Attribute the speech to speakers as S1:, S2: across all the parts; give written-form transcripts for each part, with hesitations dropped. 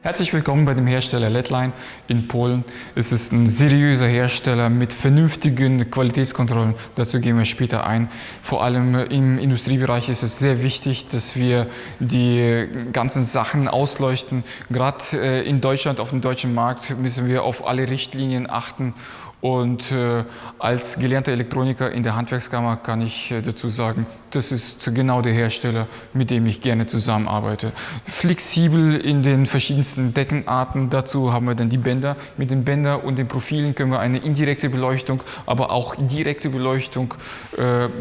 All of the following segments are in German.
S1: Herzlich willkommen bei dem Hersteller Ledline in Polen. Es ist ein seriöser Hersteller mit vernünftigen Qualitätskontrollen. Dazu gehen wir später ein. Vor allem im Industriebereich ist es sehr wichtig, dass wir die ganzen Sachen ausleuchten. Gerade in Deutschland, auf dem deutschen Markt, müssen wir auf alle Richtlinien achten. Und als gelernter Elektroniker in der Handwerkskammer kann ich dazu sagen, das ist genau der Hersteller, mit dem ich gerne zusammenarbeite. Flexibel in den verschiedensten Deckenarten. Dazu haben wir dann die Bänder. Mit den Bändern und den Profilen können wir eine indirekte Beleuchtung, aber auch direkte Beleuchtung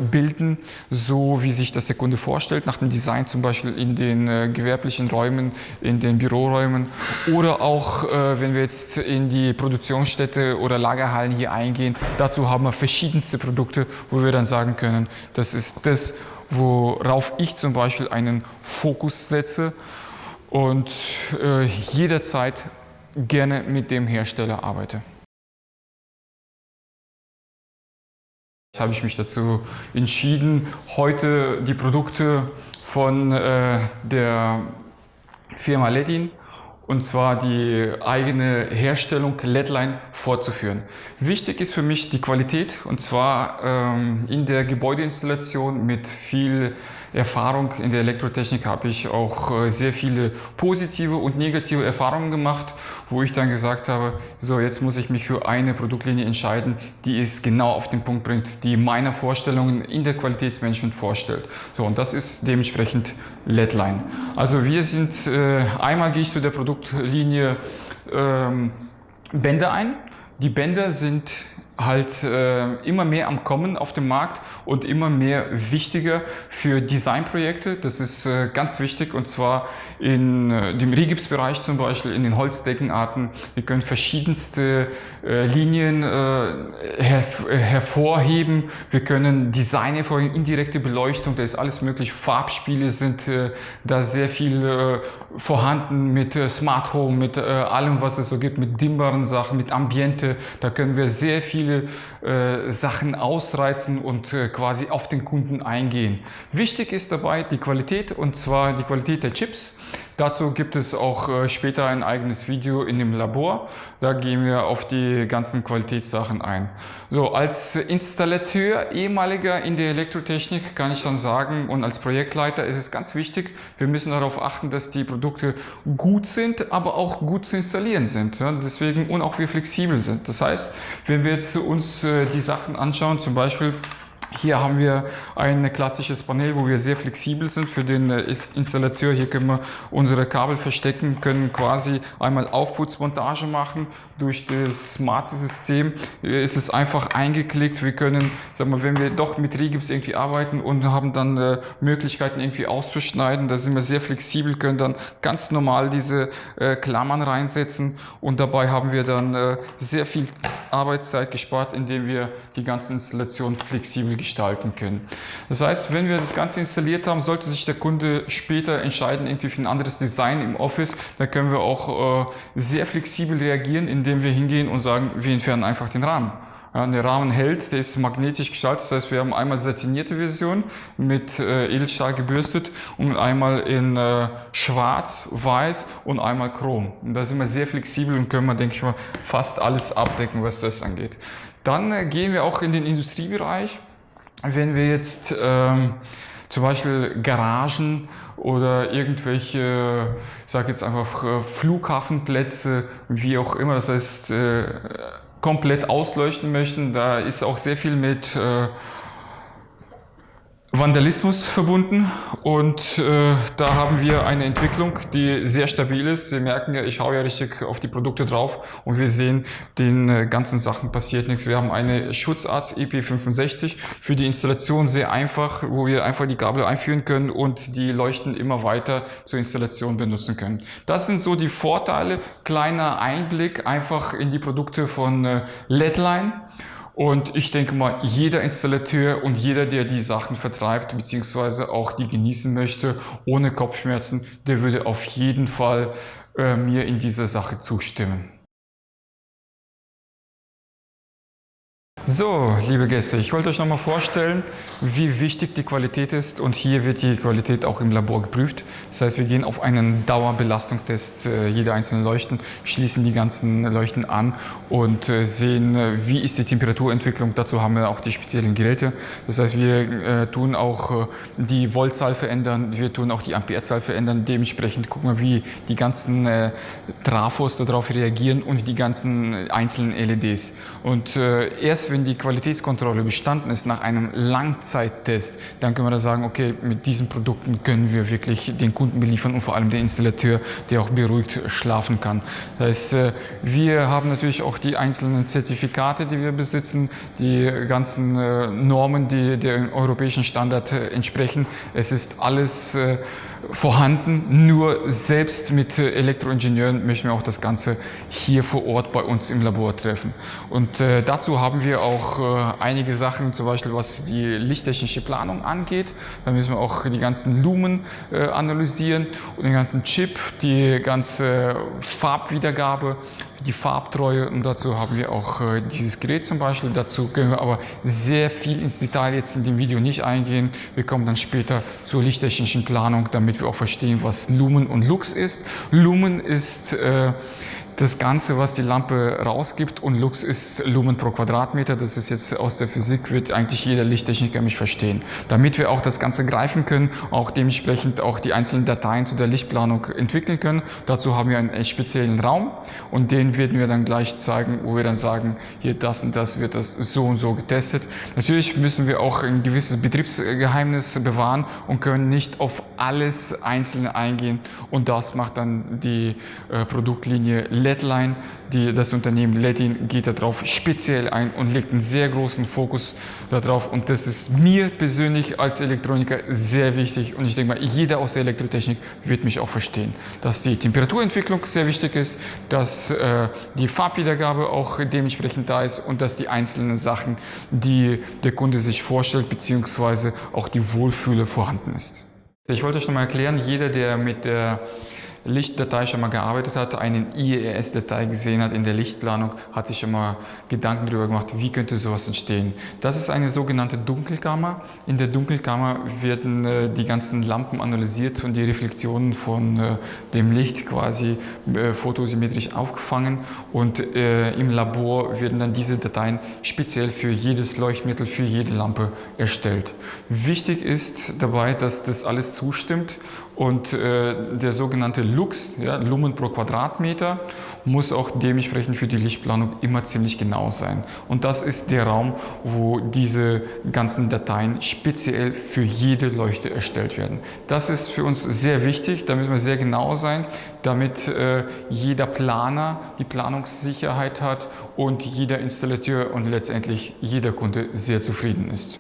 S1: bilden, so wie sich das der Kunde vorstellt. Nach dem Design zum Beispiel in den gewerblichen Räumen, in den Büroräumen oder auch, wenn wir jetzt in die Produktionsstätte oder Lagerhallen hier eingehen. Dazu haben wir verschiedenste Produkte, wo wir dann sagen können, das ist das, worauf ich zum Beispiel einen Fokus setze und jederzeit gerne mit dem Hersteller arbeite. Habe ich mich dazu entschieden, heute die Produkte von der Firma Ledin, und zwar die eigene Herstellung Ledline fortzuführen. Wichtig ist für mich die Qualität, und zwar in der Gebäudeinstallation mit viel Erfahrung in der Elektrotechnik habe ich auch sehr viele positive und negative Erfahrungen gemacht, wo ich dann gesagt habe, so jetzt muss ich mich für eine Produktlinie entscheiden, die es genau auf den Punkt bringt, die meiner Vorstellungen in der Qualitätsmanagement vorstellt. So, und das ist dementsprechend Ledline. Also wir sind, einmal gehe ich zu der Produktlinie Bänder ein. Die Bänder sind halt immer mehr am Kommen auf dem Markt und immer mehr wichtiger für Designprojekte. Das ist ganz wichtig, und zwar in dem Rigipsbereich zum Beispiel, in den Holzdeckenarten. Wir können verschiedenste Linien hervorheben. Wir können Design hervorheben, indirekte Beleuchtung, da ist alles möglich. Farbspiele sind da sehr viel vorhanden mit Smart Home, mit allem, was es so gibt, mit dimmbaren Sachen, mit Ambiente. Da können wir sehr viele Sachen ausreizen und quasi auf den Kunden eingehen. Wichtig ist dabei die Qualität, und zwar die Qualität der Chips. Dazu gibt es auch später ein eigenes Video in dem Labor. Da gehen wir auf die ganzen Qualitätssachen ein. So, als Installateur, ehemaliger in der Elektrotechnik, kann ich dann sagen, und als Projektleiter ist es ganz wichtig, wir müssen darauf achten, dass die Produkte gut sind, aber auch gut zu installieren sind. Ja, deswegen, und auch wir flexibel sind. Das heißt, wenn wir jetzt uns die Sachen anschauen, zum Beispiel hier haben wir ein klassisches Panel, wo wir sehr flexibel sind für den Installateur. Hier können wir unsere Kabel verstecken, können quasi einmal Aufputzmontage machen. Durch das smarte System ist es einfach eingeklickt. Wir können, sagen wir, wenn wir doch mit Rigips irgendwie arbeiten und haben dann Möglichkeiten irgendwie auszuschneiden, da sind wir sehr flexibel, können dann ganz normal diese Klammern reinsetzen, und dabei haben wir dann sehr viel Arbeitszeit gespart, indem wir die ganze Installation flexibel gestalten können. Das heißt, wenn wir das Ganze installiert haben, sollte sich der Kunde später entscheiden, irgendwie für ein anderes Design im Office, dann können wir auch sehr flexibel reagieren, indem wir hingehen und sagen, wir entfernen einfach den Rahmen. Ja, der Rahmen hält, der ist magnetisch gestaltet, das heißt, wir haben einmal satinierte Version mit Edelstahl gebürstet und einmal in schwarz, weiß und einmal chrom. Und da sind wir sehr flexibel und können wir, denke ich mal, fast alles abdecken, was das angeht. Dann gehen wir auch in den Industriebereich. Wenn wir jetzt zum Beispiel Garagen oder irgendwelche, ich sage jetzt einfach Flughafenplätze, wie auch immer, das heißt komplett ausleuchten möchten, da ist auch sehr viel mit Vandalismus verbunden, und da haben wir eine Entwicklung, die sehr stabil ist. Sie merken ja, ich hau ja richtig auf die Produkte drauf und wir sehen, den ganzen Sachen passiert nichts. Wir haben eine Schutzart EP65 für die Installation, sehr einfach, wo wir einfach die Kabel einführen können und die Leuchten immer weiter zur Installation benutzen können. Das sind so die Vorteile, kleiner Einblick einfach in die Produkte von Ledline. Und ich denke mal, jeder Installateur und jeder, der die Sachen vertreibt, beziehungsweise auch die genießen möchte, ohne Kopfschmerzen, der würde auf jeden Fall mir in dieser Sache zustimmen. So, liebe Gäste, ich wollte euch noch mal vorstellen, wie wichtig die Qualität ist, und hier wird die Qualität auch im Labor geprüft. Das heißt, wir gehen auf einen Dauerbelastungstest jeder einzelnen Leuchten, schließen die ganzen Leuchten an und sehen, wie ist die Temperaturentwicklung. Dazu haben wir auch die speziellen Geräte. Das heißt, wir tun auch die Voltzahl verändern, wir tun auch die Amperezahl verändern. Dementsprechend gucken wir, wie die ganzen Trafos darauf reagieren und die ganzen einzelnen LEDs. Und erst wenn die Qualitätskontrolle bestanden ist nach einem Langzeittest, dann können wir da sagen, okay, mit diesen Produkten können wir wirklich den Kunden beliefern und vor allem den Installateur, der auch beruhigt schlafen kann. Das heißt, wir haben natürlich auch die einzelnen Zertifikate, die wir besitzen, die ganzen Normen, die dem europäischen Standard entsprechen. Es ist alles vorhanden, nur selbst mit Elektroingenieuren möchten wir auch das Ganze hier vor Ort bei uns im Labor treffen. Und dazu haben wir auch einige Sachen, zum Beispiel was die lichttechnische Planung angeht. Da müssen wir auch die ganzen Lumen analysieren und den ganzen Chip, die ganze Farbwiedergabe, die Farbtreue, und dazu haben wir auch dieses Gerät zum Beispiel. Dazu können wir aber sehr viel ins Detail jetzt in dem Video nicht eingehen. Wir kommen dann später zur lichttechnischen Planung, damit wir auch verstehen, was Lumen und Lux ist. Lumen ist das Ganze, was die Lampe rausgibt, und Lux ist Lumen pro Quadratmeter. Das ist jetzt aus der Physik, wird eigentlich jeder Lichttechniker mich verstehen. Damit wir auch das Ganze greifen können, auch dementsprechend auch die einzelnen Dateien zu der Lichtplanung entwickeln können. Dazu haben wir einen speziellen Raum, und den werden wir dann gleich zeigen, wo wir dann sagen, hier das und das wird das so und so getestet. Natürlich müssen wir auch ein gewisses Betriebsgeheimnis bewahren und können nicht auf alles Einzelne eingehen, und das macht dann die Produktlinie LED-Line. Das Unternehmen Ledin geht darauf speziell ein und legt einen sehr großen Fokus darauf, und das ist mir persönlich als Elektroniker sehr wichtig, und ich denke mal, jeder aus der Elektrotechnik wird mich auch verstehen, dass die Temperaturentwicklung sehr wichtig ist, dass die Farbwiedergabe auch dementsprechend da ist und dass die einzelnen Sachen, die der Kunde sich vorstellt, beziehungsweise auch die Wohlfühle vorhanden ist. Ich wollte euch noch mal erklären, jeder, der mit der Lichtdatei schon mal gearbeitet hat, eine IES-Datei gesehen hat in der Lichtplanung, hat sich schon mal Gedanken darüber gemacht, wie könnte sowas entstehen. Das ist eine sogenannte Dunkelkammer. In der Dunkelkammer werden die ganzen Lampen analysiert und die Reflexionen von dem Licht quasi photosymmetrisch aufgefangen, und im Labor werden dann diese Dateien speziell für jedes Leuchtmittel, für jede Lampe erstellt. Wichtig ist dabei, dass das alles zustimmt, und der sogenannte Lux, ja, Lumen pro Quadratmeter, muss auch dementsprechend für die Lichtplanung immer ziemlich genau sein. Und das ist der Raum, wo diese ganzen Dateien speziell für jede Leuchte erstellt werden. Das ist für uns sehr wichtig, da müssen wir sehr genau sein, damit jeder Planer die Planungssicherheit hat und jeder Installateur und letztendlich jeder Kunde sehr zufrieden ist.